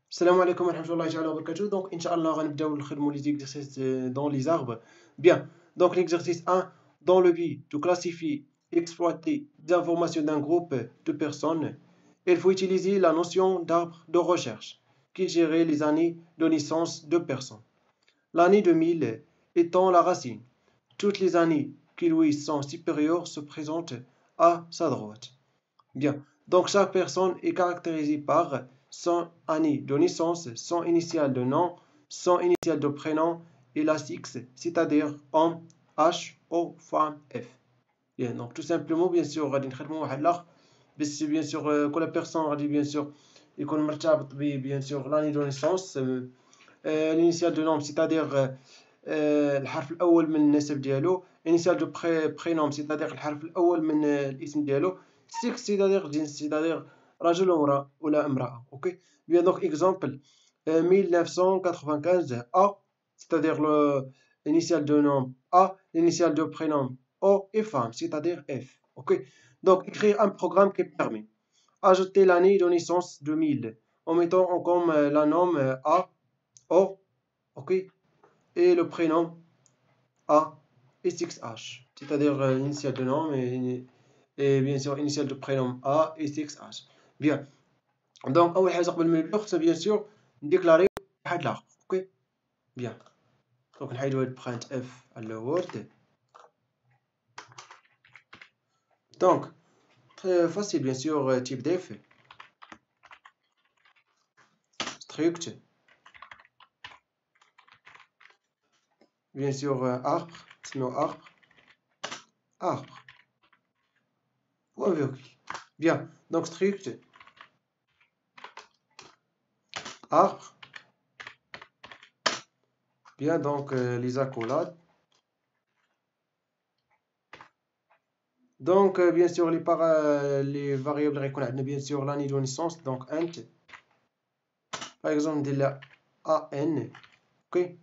Salam alaikum wa rahmatullahi wa barakatuh. Donc, Inch'Allah, on va démarrer l'exercice dans les arbres. Bien. Donc, l'exercice 1, dans le but de classifier et exploiter des informations d'un groupe de personnes, il faut utiliser la notion d'arbre de recherche qui gérait les années de naissance de personnes. L'année 2000 étant la racine. Toutes les années qui lui sont supérieures se présentent à sa droite. Bien. Donc, chaque personne est caractérisée par son année de naissance, son initial de nom, son initial de prénom et la sexe, c'est-à-dire homme, H, O, femme, F. Bien. Donc, tout simplement, bien sûr, غادي نخدموا واحد الأخ بس bien sûr كل personne غادي bien sûr يكون مرتبط ب bien sûr l'année de naissance l'initial de nom c'est-à-dire الحرف الأول من النسب ديالو initial de prénom c'est-à-dire الحرف الأول من الاسم ديالو sexe c'est-à-dire جنس c'est-à-dire رجل ولا امرأة. Ok. Bien, donc exemple 1995 A c'est-à-dire l'initial de nom A, l'initial de prénom O et femme c'est-à-dire F. Ok. Donc écrire un programme qui permet ajouter l'année de naissance 2000 en mettant comme la norme A, O, ok, et le prénom A et 6H, c'est-à-dire l'initial de nom et bien sûr initial de prénom A et 6H. Bien. Donc أول حاجة قبل ما نبداو خصنا bien sûr نديكلاريو واحد العقد. اوكي. بيان. دونك نحيدو هاد print f على word. Donc très facile bien sûr type def struct bien sûr arbre نسميو arbre point virgule. Bien. Donc struct arbre. Bien, donc les accolades. Donc bien sûr les variables غيكون عندنا bien sûr l'année de naissance donc int par exemple ندير an. ok.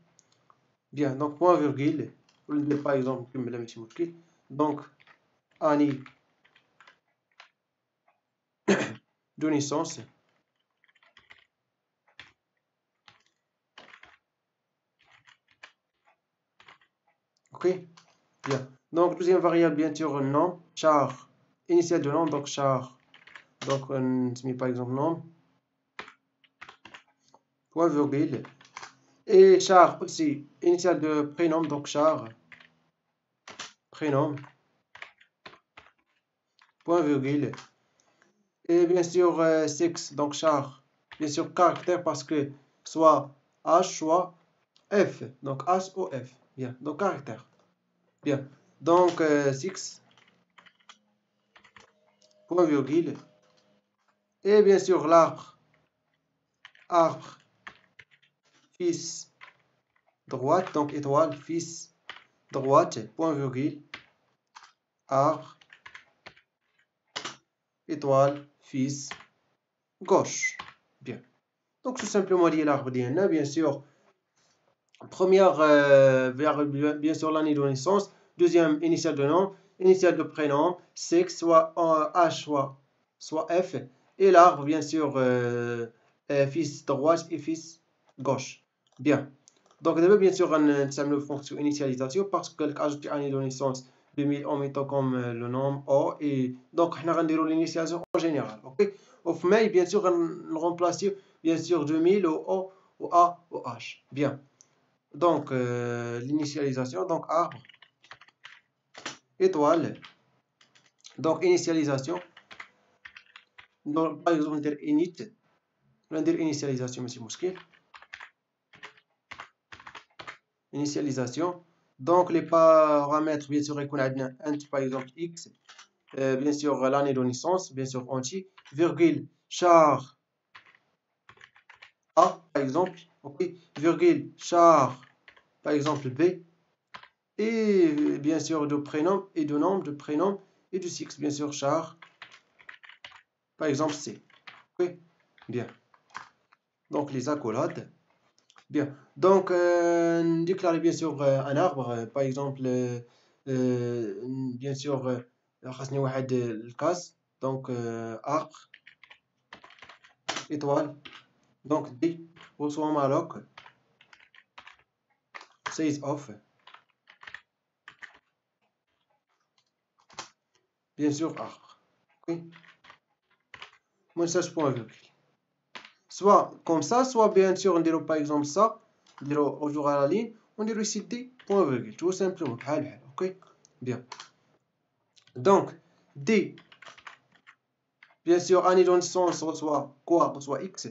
Bien, donc point virgule ou ندير par exemple كملها ماشي مشكل donc année de naissance. Ok. Bien, donc deuxième variable bien sûr nom char initial de nom donc char donc on se met par exemple nom point virgule et char aussi initial de prénom donc char prénom point virgule et bien sûr sexe donc char bien sûr caractère parce que soit H soit F donc H ou F. Bien, donc caractère. Bien, donc sexe point virgule et bien sûr l'arbre fils droite donc étoile fils droite point virgule arbre étoile fils gauche. Bien, donc tout simplement lié l'arbre ديالنا bien sûr première variable bien sûr l'année de naissance, deuxième initial de nom, initial de prénom, sexe soit H soit F et l'arbre bien sûr fils droite et fils gauche. Bien, donc d'abord bien sûr غنستعملو fonction initialisation parce que ajouter année de naissance 2000 en mettant comme le nom O et donc حنا غنديرو l'initialisation en général. ok. وفي ماي bien sûr غنرemplacer bien sûr 2000 au O au A au H. Bien, donc l'initialisation donc arbre étoile donc initialisation donc par exemple ندير init ندير initialisation ماشي مشكل initialisation donc les paramètres bien sûr يكون عندنا int par exemple x bien sûr l'année de naissance bien sûr entier virgule char a par exemple. ok. Virgule char par exemple b et bien sûr de prénom et de nom de prénom et du sexe bien sûr char par exemple c. ok. Bien, donc les accolades. Bien, donc déclarer bien sûr un arbre par exemple bien sûr خاصني واحد الكاس donc arbre étoile Donc D reçoit malloc size of, bien sûr arbre. Ok, moins ça point virgule. Soit comme ça, soit bien sûr on dirait par exemple ça, on dirait au jour à la ligne, on dirait ici D point virgule, tout simplement. Ok, bien. Donc D, bien sûr, année de naissance reçoit quoi? Reçoit X,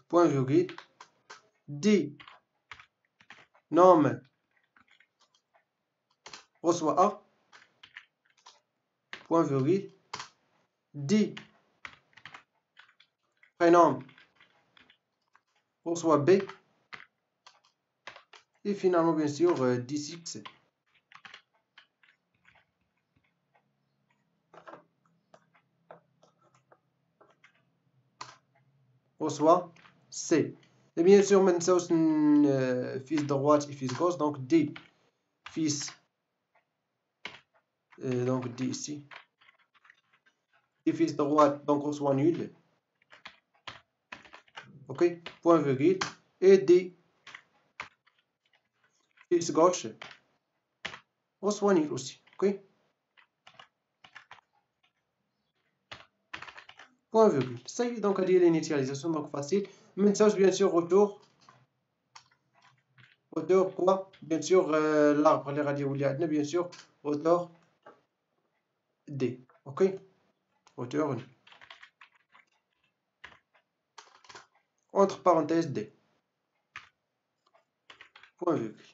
point virgule. D, nom reçoit A, point virgule. D, prénom reçoit B. Et finalement, bien sûr, D6 reçoit C. Et bien sûr, maintenant, c'est fils droite et fils gauche. Donc, D, fils, donc D ici. D, fils droite, donc reçoit nul. Ok, point virgule. Et D, fils gauche, reçoit nul aussi. Ok, point virgule. Ça y est, donc, à dire l'initialisation, donc facile. Maintenant, bien sûr, retour quoi? Bien sûr, l'arbre, les radios, bien sûr, hauteur D. Ok, hauteur entre parenthèses D. Point virgule.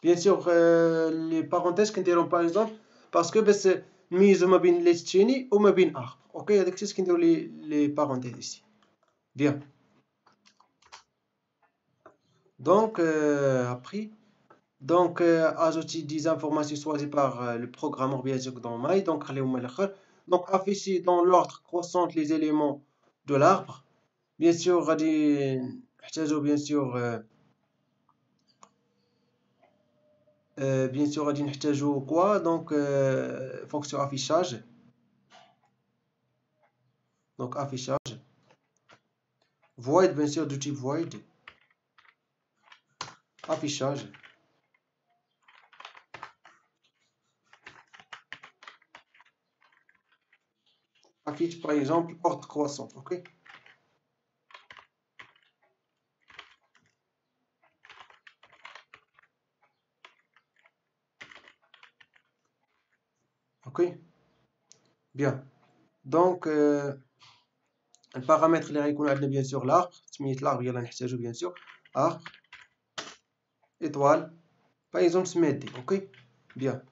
Bien sûr, les parenthèses كنديرهم par exemple parce que باش نميزو ما بين les تشيني وما بين arbre. Ok, هذاك الشيء كنديرو les parenthèses ici. Bien. Donc, après, donc, ajouter des informations choisies par le programmeur bien sûr dans My. Donc, خليهم الآخر. Donc, afficher dans l'ordre croissant les éléments de l'arbre. Bien sûr, غادي نحتاجو bien sûr bien sûr غادي نحتاجو quoi donc fonction affichage. Donc affichage void, bien sûr du type void, affichage affiche par exemple ordre croissant. Ok, ok, bien. Donc le paramètre اللي غيكون عندنا bien sûr l'arbre, سميت l'arbre يلا نحتاجو bien sûr arbre étoile par exemple سميت دي. ok, bien.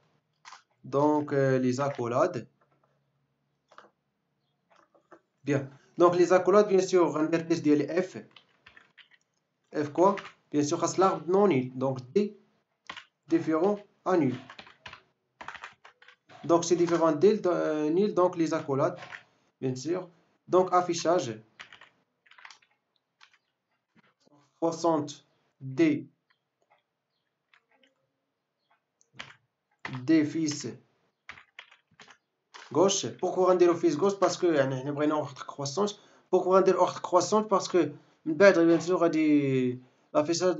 Donc les accolades, bien. Donc les accolades bien sûr غندير test ديال f quoi, bien sûr خاص l'arbre non nul, donc d différent à nul. Donc c'est différent dès nil, donc les accolades, bien sûr. Donc affichage 60 D fils gauche. Pourquoi on dit le fils gauche? Parce que يعني بغينا ordre croissance. Pourquoi on dit ordre croissance? Parce que من بعد bien sûr غادي l'affichage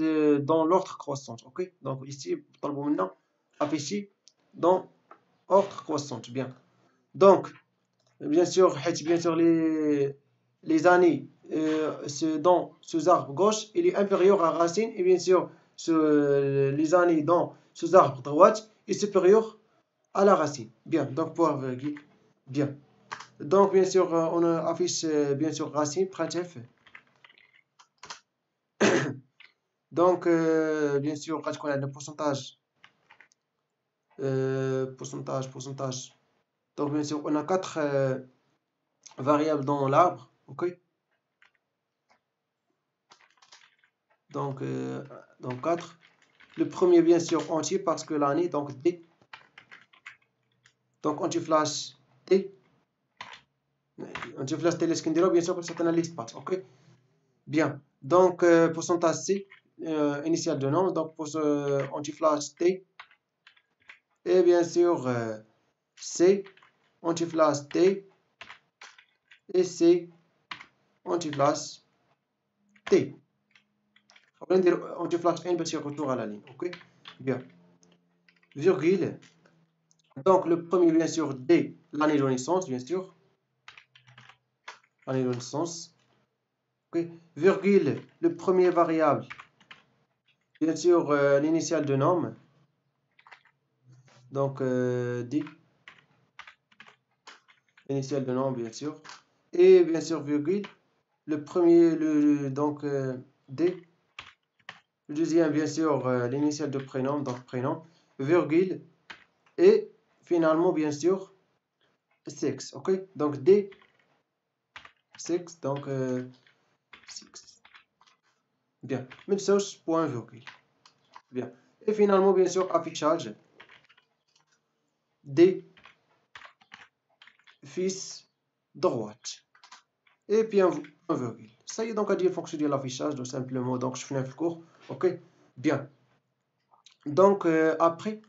dans l'ordre croissant. Ok, donc ici طلبوا منا afficher dans ordre croissant. Bien. Donc bien sûr حيت bien sûr les années dans ce arbre gauche il est inférieur à racine, et bien sûr les années dans ce arbre droite est supérieur à la racine. Bien, donc point virgule. Bien. Donc bien sûr on affiche bien sûr racine printf. Donc bien sûr غتكون عندنا pourcentage pourcentage. Donc bien sûr on a 4 variables dans l'arbre. Ok, donc 4. Le premier bien sûr entier parce que l'année, donc D. Donc anti-flash T. Anti-flash T l'escindero bien sûr pour cette analyse passe. Ok, bien. Donc pourcentage C initial de nom, donc pour ce anti-flash T. Et bien sûr C anti-flash T et C اونتي فلاش تي ولا ندير اونتي فلاش ان باش يغوتور على لين. اوكي بيان. Virgule. Donc le premier bien sûr D, l'année de naissance bien sûr. Année de naissance. Ok. Virgule, le premier variable. Bien sûr l'initiale de norme. Donc D. Initiale de norme bien sûr. Et bien sûr virgule. Le premier donc D. Le deuxième bien sûr l'initiale de prénom donc prénom. Virgule. Et finalement bien sûr sexe. Ok. Donc D. Sexe donc sexe. Bien. Même chose point virgule. Bien. Et finalement, bien sûr, affichage des fils droite. Et puis un virgule. Ça y est, donc, à dire fonction de l'affichage, tout simplement. Donc, je finis le cours. Ok. Bien. Donc, après,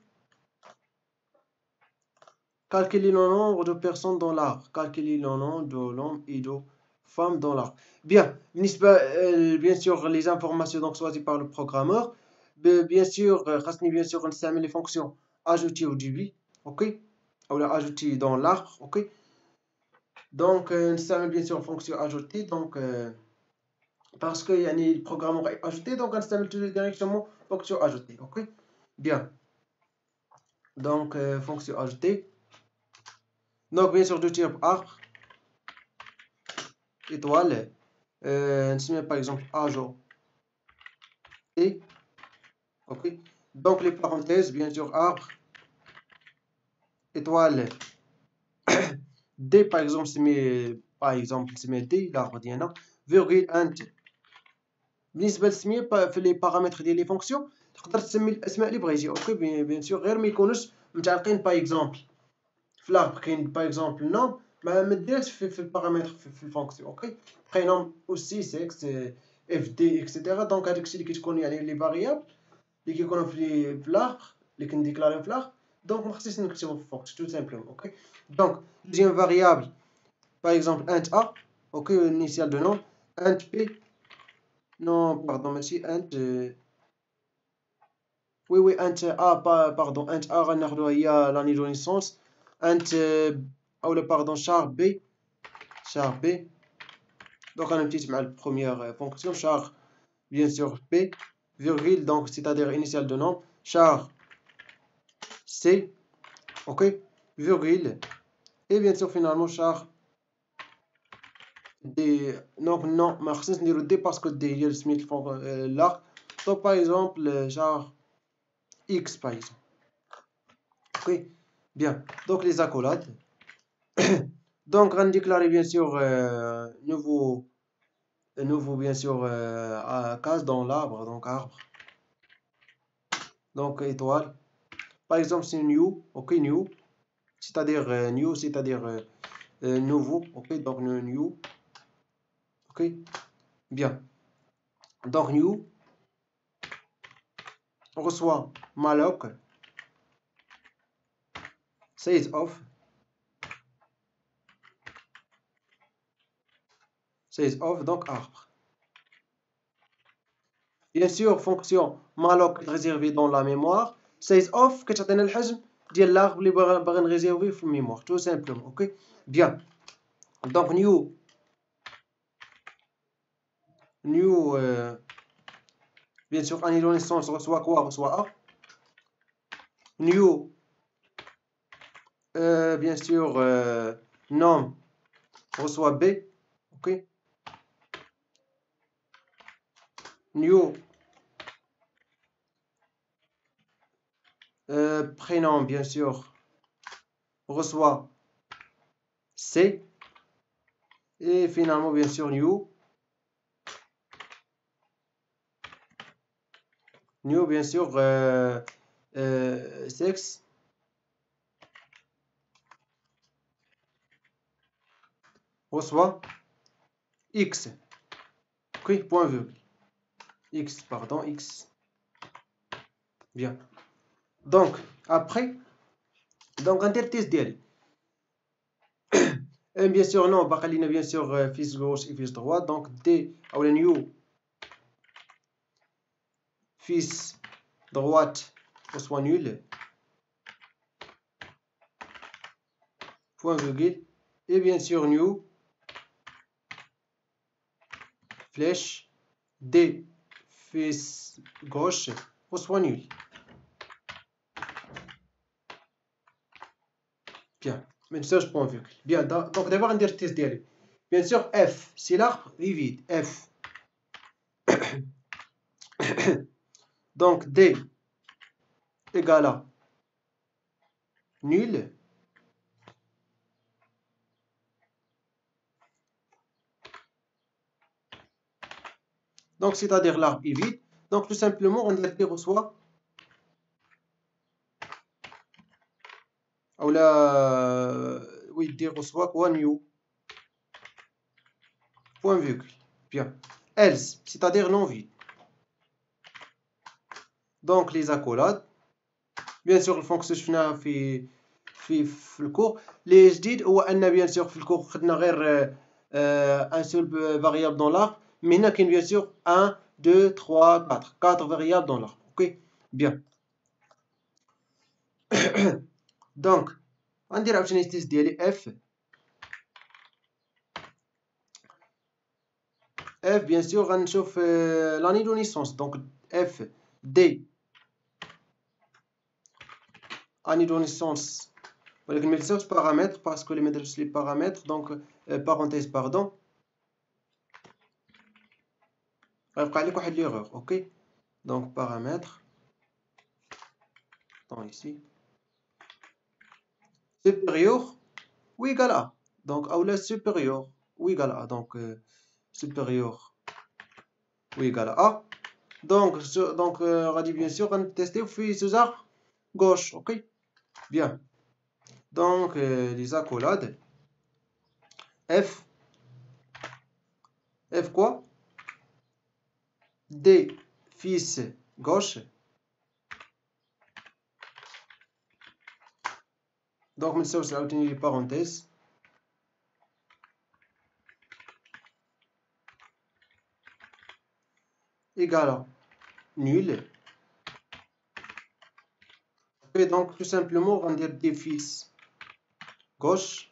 calculer le nombre de personnes dans l'arbre. Calculer le nombre de l'homme et de femmes dans l'arbre. Bien. Bien sûr, les informations donc choisies par le programmeur. Bien sûr, bien sûr, on les fonctions ajoutées au début. Ok. Ou ajouter dans l'arbre. Ok. Donc نستعمل bien sûr fonction ajoutée donc parce que يعني le programme ajouté donc نستعمل directement fonction ajoutée. Ok bien. Donc fonction ajoutée donc bien sûr de type arbre étoile نسميها par exemple ajo et ok donc les parenthèses bien sûr arbre étoile d par exemple نسميها d l'arbre ديالنا virgule int. بالنسبه للتسميه في لي بارامتر ديال لي فونكسيون تقدر تسمي الاسماء اللي بغيتي. اوكي بيان سور غير ما يكونوش متعلقين باغ اكزومبل في لارب كاين باغ اكزومبل نوم ما ديرش في البارامتر في الفونكسيون. اوكي برينوم اوسي سيكس اف دي اكسيتيرا دونك هذاك الشيء اللي كتكون يعني لي فاريابل اللي كيكونوا في لارب اللي كنديكلاريو في لارب دونك ما خصنيش نكتبو في الفونكسيون تو سامبلومون. اوكي دونك دوزيام فاريابل باغ اكزومبل انت ا اوكي initial de nom int p non pardon ماشي int oui int a pardon int a غناخدوها هي l'année de naissance int اولا pardon char b donc انا مشيت مع البروميير فونكسيون char bien sûr p virgule donc c'est-à-dire initial de nom char c ok virgule et bien sûr finalement char d donc non ما خصنيش نديرو d parce que d هي سميت l'arc donc par exemple char x par exemple. Ok bien donc les accolades donc on déclare bien sûr nouveau bien sûr case dans l'arbre donc arbre donc étoile par exemple c'est new. ok new c'est-à-dire new c'est-à-dire nouveau. ok donc new. ok bien donc new on reçoit malloc size of donc arbre. Bien sûr fonction malloc réservée dans la mémoire size of كتعطينا الحجم ديال l'arbre اللي باغي نريزيرفيه في الميموار tout simplement. ok bien donc new bien sûr année de naissance reçoit quoi reçoit A new bien sûr nom reçoit B. ok new prénom bien sûr reçoit C. et finalement bien sûr new bien sûr sexe reçoit X. ok point virgule X pardon X. bien donc après donc ندير التيست ديالي Et bien sûr, non, Bakalina, bien sûr, fils gauche et fils droit. Donc, D, ou la new, fils droite, soit nul. Point virgule. Et bien sûr, new, flèche, D, fils gauche, soit nul. Bien. Message point virgule. Bien. Donc, d'abord, on dirait test d'y. Bien sûr, F, c'est l'arbre vide. F. Donc, D égale à nul. Donc, c'est-à-dire l'arbre est vide. Donc, tout simplement, on D reçoit. Ou là, oui, D reçoit quoi? New. Point virgule. Bien. Else, c'est-à-dire non vide. Donc, les accolades. Bien sûr, الفونكسيون شفناها في الكور. اللي جديد هو ان بيان سور في الكور خدنا غير ان سول فاريابل دون لارب، مي هنا كاين بيان سور 1 2 3 4 فاريابل دون لارب. اوكي بيان. دونك غندير عاوتاني التيست ديالي اف بيان سور غنشوف لاني دو نيسونس. دونك اف دي اني دو نيسونس، ولكن ما تنساوش بارامتر باسكو اللي ما درتش لي بارامتر. دونك بارونتيز باردون غيبقى عليك واحد ليغور. اوكي دونك بارامتر donc ici supérieur ou égal à, donc ou la supérieur ou égal à, donc supérieur ou égal à A. Donc on dit bien sûr on tester puis sous arbre gauche. Ok bien. Donc les accolades F quoi D fils gauche. Donc من نساوش عاوتاني لي parenthèses égal à nul. Et donc tout simplement on va dire D fils gauche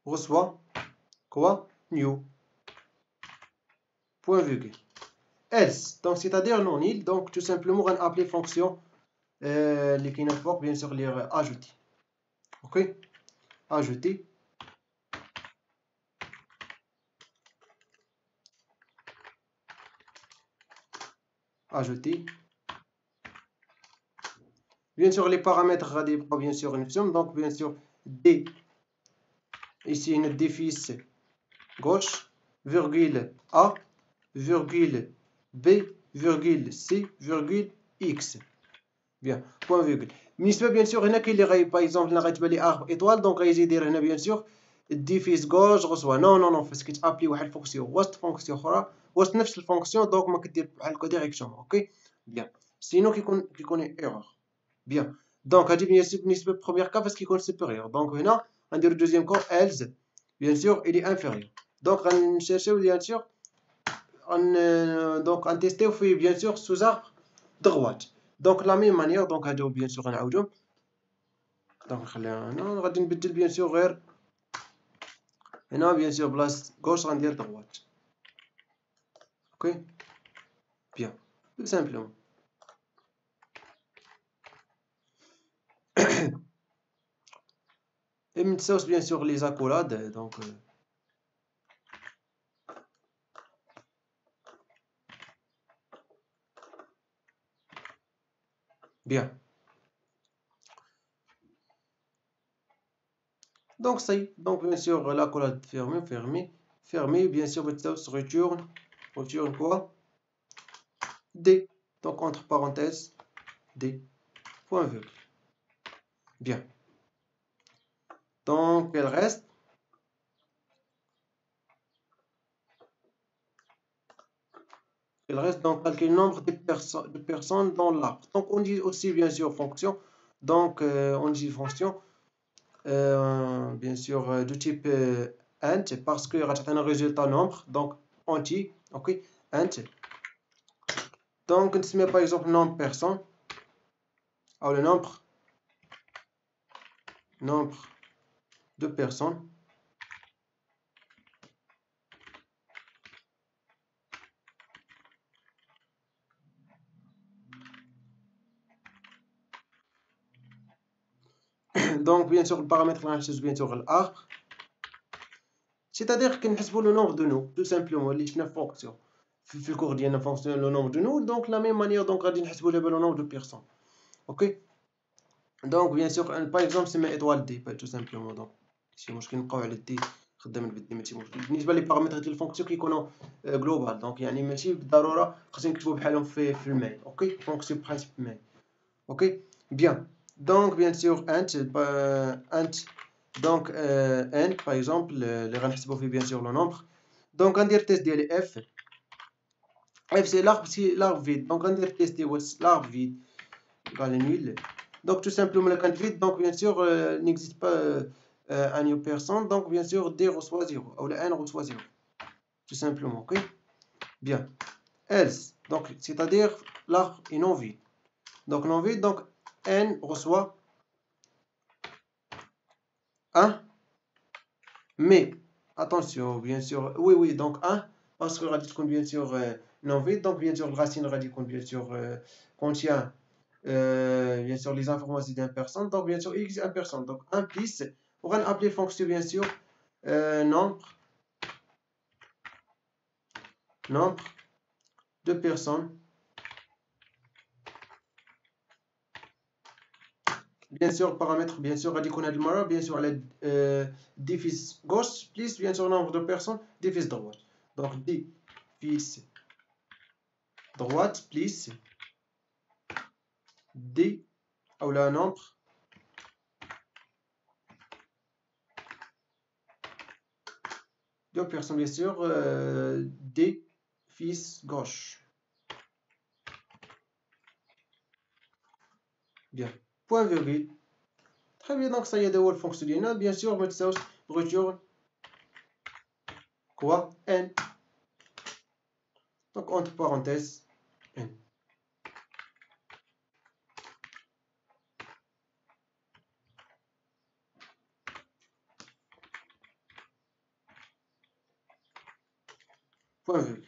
reçoit quoi new. Point virgule. Else, donc c'est-à-dire non nil. Donc tout simplement on va appeler fonction les qui n'importe bien sûr les ajouter. Ok ajouter. Ajouter. Bien sûr les paramètres bien sûr une somme. Donc bien sûr D ici une D fils gauche virgule A virgule B virgule C virgule X. Bien point virgule. بالنسبه bien sûr هنا كاين اللي غاي باغ اكزومبل غيتبان لي ارب ايطوال. دونك غيجي يدير هنا bien sûr دي فيس غوش غوسوا نو فاش كتابلي واحد الفونكسيون وسط فونكسيون اخرى وسط نفس الفونكسيون. دونك ما كدير بحال هكا ديريكتومون. اوكي بيان سينو كيكون ايرور. بيان دونك هادي بالنسبه بروميير كا فاش كيكون سوبيريور. دونك هنا غنديرو دوزيام كو ايلز bien sûr il est inférieur. دونك غنشيرشيو bien sûr دونك غنتيستيو فيه bien sûr sous arbre droite. دونك لا ميم مانيير. دونك هادو bien sûr غنعاودهم. دونك نخليها هنا غادي نبدل bien sûr غير هنا bien sûr بلاصه غوش غندير droite. اوكي بيان tout simplement. et ما تنساوش bien sûr les accolades. donc bien. Donc ça y est. Donc bien sûr l'accolade fermée bien sûr بتساوس return quoi D. donc entre parenthèses D point virgule. Bien. Donc elle reste donc calculer le nombre de personnes dans l'arbre. Donc on dit aussi bien sûr fonction. Donc on utilise une fonction bien sûr de type int parce que غتعطينا un résultat nombre donc entier. OK, int. Donc نسميه par exemple nombre personne ou le nombre de personnes. Donc bien sûr le paramètre غنحسب bien sûr l'arbre, c'est-à-dire كنحسبوا le nombre de noms tout simplement اللي شفنا في fonction في الكور ديالنا fonction le nombre de noms. Donc la même manière donc غادي نحسبوا دابا le nombre de personnes. OK, donc bien sûr par exemple سمي étoile d tout simplement. donc شي مشكل نبقاو على d خدامين بالدي ماشي مشكل. بالنسبه لي بارامتر ديال الفونكسيون كيكونوا جلوبال دونك يعني ماشي بالضروره خاصنا نكتبوا بحالهم في الماي. اوكي فونكسيون برينسيپ ماي. اوكي بيان. دونك بيان سور انت دونك ان باغ اكزومبل اللي غنحسبوا فيه بيان سور لو نومبر. دونك غندير تيست ديالي اف سي لارب فيد. دونك غندير تيست ديال لارب فيد égal nul. Donc tout simplement le compte vide, donc bien sûr n'existe pas un new person, donc bien sûr d reçoit 0 ou le n reçoit 0 tout simplement. OK, bien. Else, donc c'est-à-dire l'arbre est non vide, donc non vide, donc n reçoit 1, mais attention bien sûr oui donc 1 parce que radis compte bien sûr non vide, donc bien sûr le racine radis compte bien sûr contient bien sûr les informations d'une personne, donc bien sûr x est une personne, donc 1 plus on va appeler fonction bien sûr nombre de personnes, bien sûr paramètre bien sûr radical de bien sûr la défice gauche plus bien sûr nombre de personnes défice droite, donc défice droite plus d ou la nombre de personnes bien sûr défice gauche. Bien, point virgule. Très bien, donc ça y est, de la fonction ديالنا bien sûr ما تنساوش return quoi n, donc entre parenthèses n. Point virgule.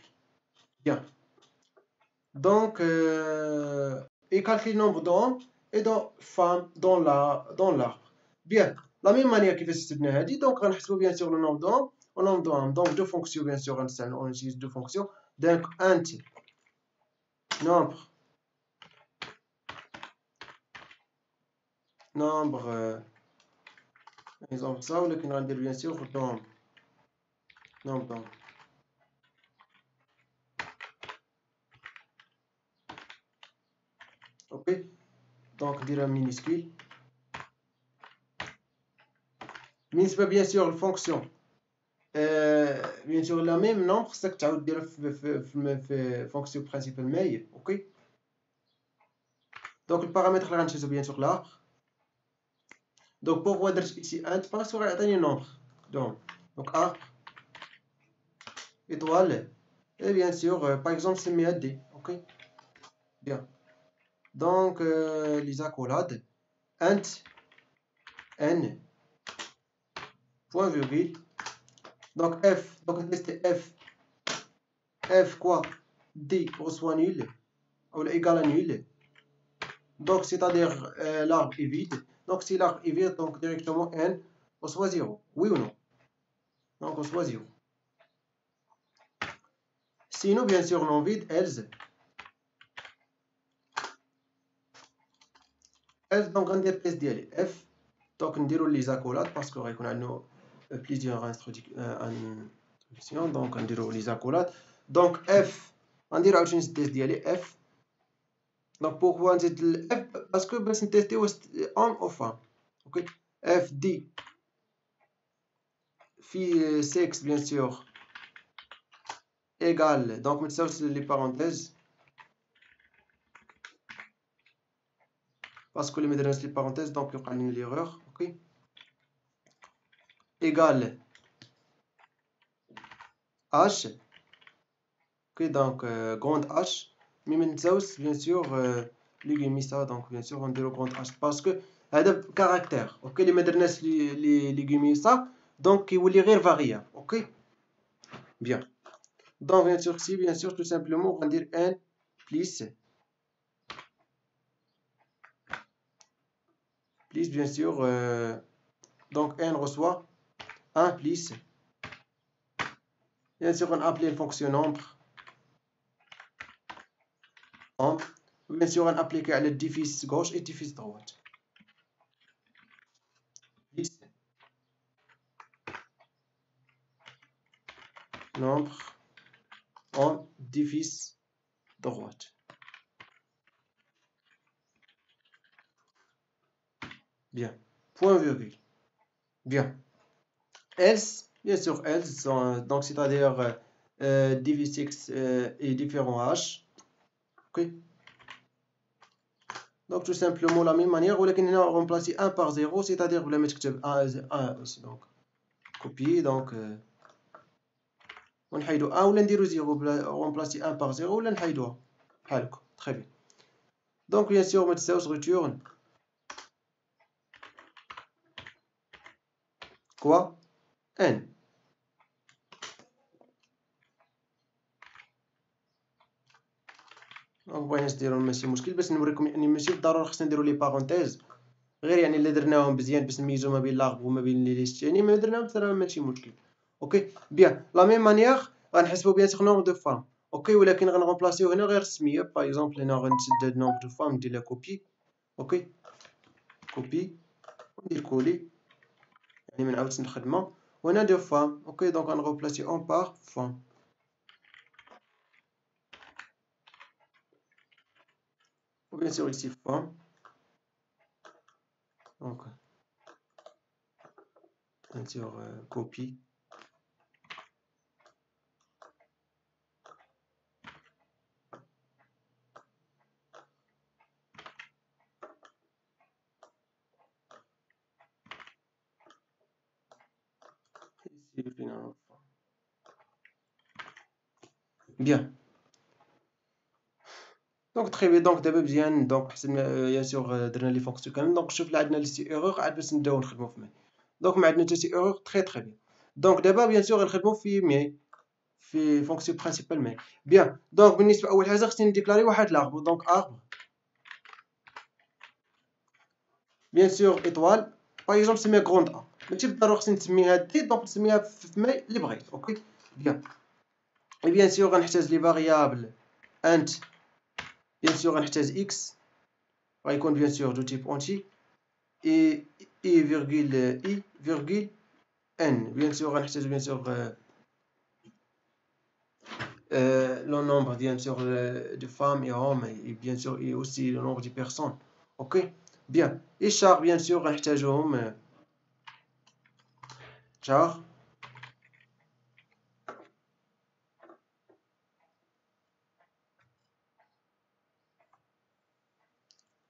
Bien. Donc et calculer le nombre d'hommes et de femmes dans l'arbre. Bien. La même manière كيفاش حسبنا هذه donc غنحسبوا bien sûr le nombre d'hommes au nombre d'hommes. Donc deux fonctions bien sûr on utilise deux fonctions. Donc int nombre exemple ça ولكن غندير bien sûr nombre d'hommes. OK, donc dire un minuscule. بالنسبة bien sûr الفونكسيون bien sûr la même nombre خصك تعاود ديرها في fonction principal ماي. OK, donc le paramètre اللي غنشوفو bien sûr l'arbre. donc pourquoi درت ici int parce que غيعطيني nombre donc arbre étoile et bien sûr par exemple سميها d. OK, bien. donc les accolades int n point virgule. Donc f, donc tester f quoi d reçoit nul ou égal à nul, donc c'est-à-dire l'arbre est vide. Donc si l'arbre est vide, donc directement n reçoit 0, oui ou non, donc reçoit 0. Sinon bien sûr non vide, else donc on dit test ديالي f, donc نديرو les accolades parce que غيكون عندنا plusieurs instructions, donc نديرو les accolades. donc f غندير عاوتاني التيست ديالي f. donc pourquoi نزيد ال f parce que باش نتيستي واش homme ou femme. OK, f d في sexe bien sûr égal, donc ما تنساوش les parenthèses parce que les les parenthèses, donc il y a l'erreur. Ok, égale H. Ok, donc grande H. Mais bien sûr, ça, donc bien sûr, on dit le grand H parce que هذا caractère. Ok, les ça, donc il va غير variable. Ok, bien. Donc bien sûr, si bien sûr, tout simplement, on va dire n plus bien sûr, donc n reçoit 1 plus, bien sûr, on appelle une fonction nombre, bien sûr, on applique à le diffise gauche et diffise droite. Plus nombre en diffise droite. Bien. Point virgule. Bien. Else, bien sûr, else, donc c'est-à-dire divise x et différent h. Ok. Donc tout simplement la même manière, ولكن هنا remplacer 1 par 0, c'est-à-dire بلا ما تكتب 1 ici, donc copier, donc ونحيدو 1 ولا نديرو 0 بلا remplacer 1 par 0 ولا نحيدوها بحال هكا. Très bien. Donc bien sûr ما تنساوش return quoi n. دونك بغينا نديرو ماشي مشكل باش نوريكم يعني ماشي بالضرورة خصنا نديرو لي بارونتيز، غير يعني الا درناهم مزيان باش نميزو ما بين لاغب وما بين لي ليست يعني ما درناهم راه ماشي مشكل. اوكي بيان لا ميم مانيير غنحسبو بيان سيغ نومبر دو فام. اوكي ولكن غنغومبلاسيو هنا غير السميه باغ اكزومبل هنا غنشد نومبر دو فام ندير لها كوبي. اوكي كوبي وندير كولي يعني ما نعاودش نخدمها وهنا دو فام. اوكي دونك غنغومبلاسيو اون بار فام وبيان سيغ ici فام. دونك bien sûr copie ici finalement. Bien. دونك تري بيان دونك دابا مزيان دونك حسبنا بيان سور درنا لي فونكسيون كامل. دونك شوف لا عندنا لي سي ايرور عاد باش نبداو نخدمو في مي. دونك ما عندنا حتى سي ايرور تري بيان. دونك دابا بيان سور غنخدمو في مي في فونكسيون برينسيبال مي. بيان دونك بالنسبه اول حاجه خصني نديكلاري واحد لاربر. دونك اربر بيان سور ايطوال باغ اكزومبل نسميها كروند ا ماشي بالضروره خصني نسميها دي دونك نسميها في مي اللي بغيت. اوكي بيان اي بيان سور غنحتاج لي فاريابل انت بيان سور غنحتاج اكس غيكون بيان سور دو تيب اونتي et i virgule n. Bien sûr, on a bien sûr le nombre bien sûr de femmes et hommes et bien sûr et aussi le nombre de personnes. Ok, bien. Et char bien sûr on a char.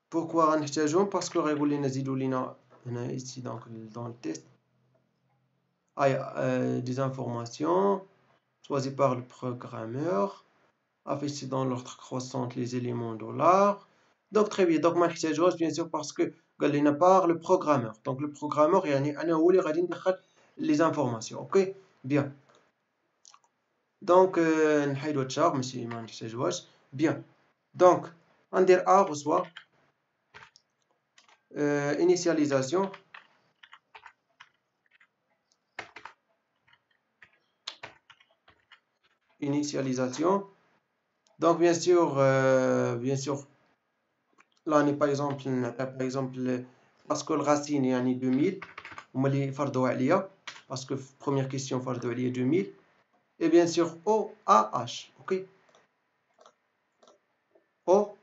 Pourquoi on a parce que ريقول لنا زيدوا لنا هنا ici donc dans le test des informations choisies par le programmeur affichées dans l'ordre croissant les éléments $. Donc très bien. Donc ما نحتاجوهاش bien sûr parce que قال لنا par le programmeur. Donc le programmeur يعني انا هو اللي غادي ندخل les informations. OK bien. Donc نحيدو هاد الشار ماشي ما نحتاجوهاش. bien. Donc غندير a reçoit initialisation donc bien sûr l'année par exemple parce que le racine يعني 2000 هما اللي فرضوا عليا parce que première question فرضوا عليا 2000 et bien sûr OAH. OK O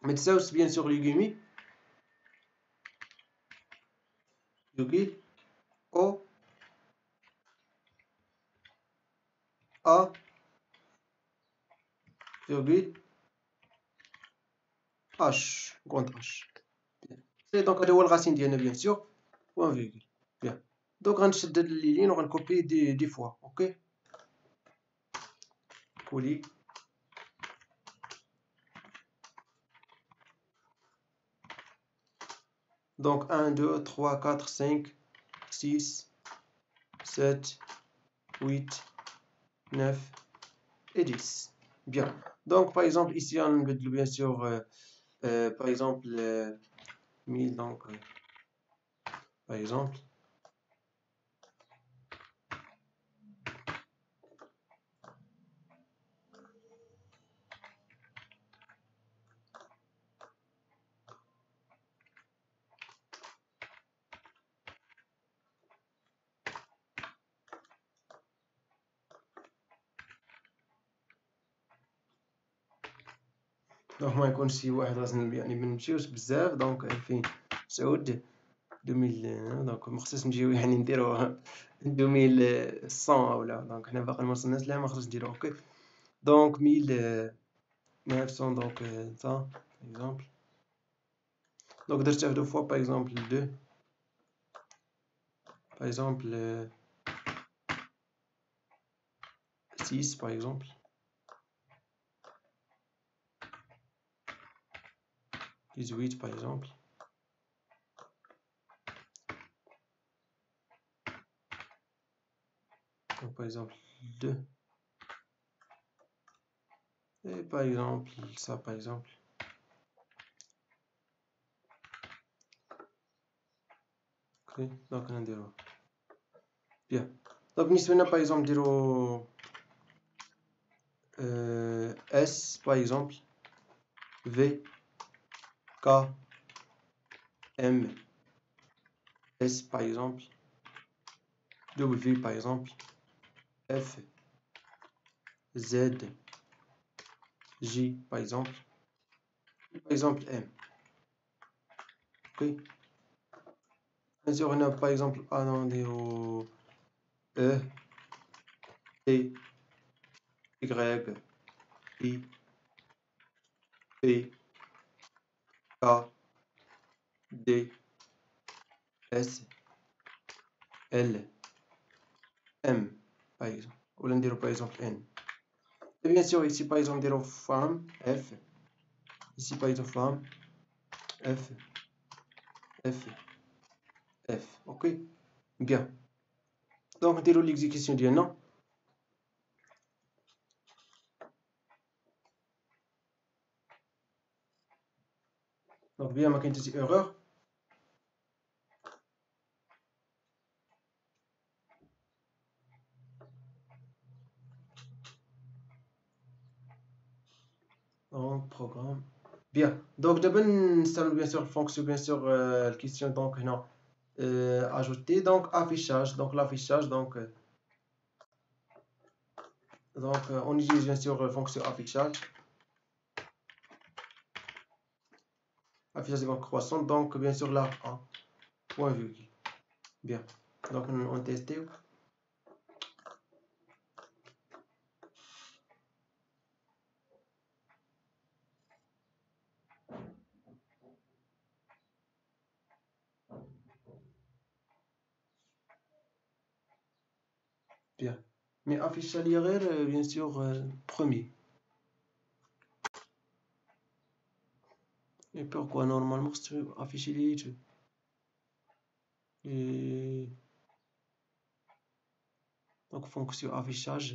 ما تساوش bien sûr ليغومي virgule O A virgule H, grand H. Et donc هذا هو الغاسين ديالنا bien sûr point virgule. Bien. Donc غنشد هاد لي لين وغنكوبي دي فوا. اوكي كولي. Donc 1, 2, 3, 4, 5, 6, 7, 8, 9 et 10. Bien. Donc par exemple ici on veut bien sûr par exemple 1000 donc par exemple. دونك ما يكونش شي واحد يعني ما نمشيوش بزاف دونك 2009 2000 دونك ما خصناش نجيو يعني نديرو 2100 ولا دونك حنا باقي ما وصلناش لها ما خصناش نديرو اوكي دونك 1900 دونك ça par exemple donc درتها deux fois par exemple 2 par exemple 6 par exemple 18 par exemple donc par exemple 2 et par exemple ça par exemple ok donc نديرو bien donc بالنسبة لنا par exemple نديرو S par exemple V K M S par exemple W par exemple F Z J par exemple M ok bien sûr on a par exemple A non نديرو E T Y I P K D S L M par exemple ou نديرو par exemple N et bien sûr ici par exemple نديرو femme F ici par exemple femme F F F ok bien donc نديرو l'exécution ديالنا donc bien ما كاين حتى شي erreur donc programme bien donc d'abord نستعمل bien sûr fonction bien sûr la question donc هنا ajouter donc affichage donc l'affichage donc on utilise bien sûr fonction affichage affichage donc croissant donc bien sûr là point virgule bien donc on teste bien mais affichage l'erreur bien sûr premier et pourquoi normalement c'est afficher les deux et donc fonction affichage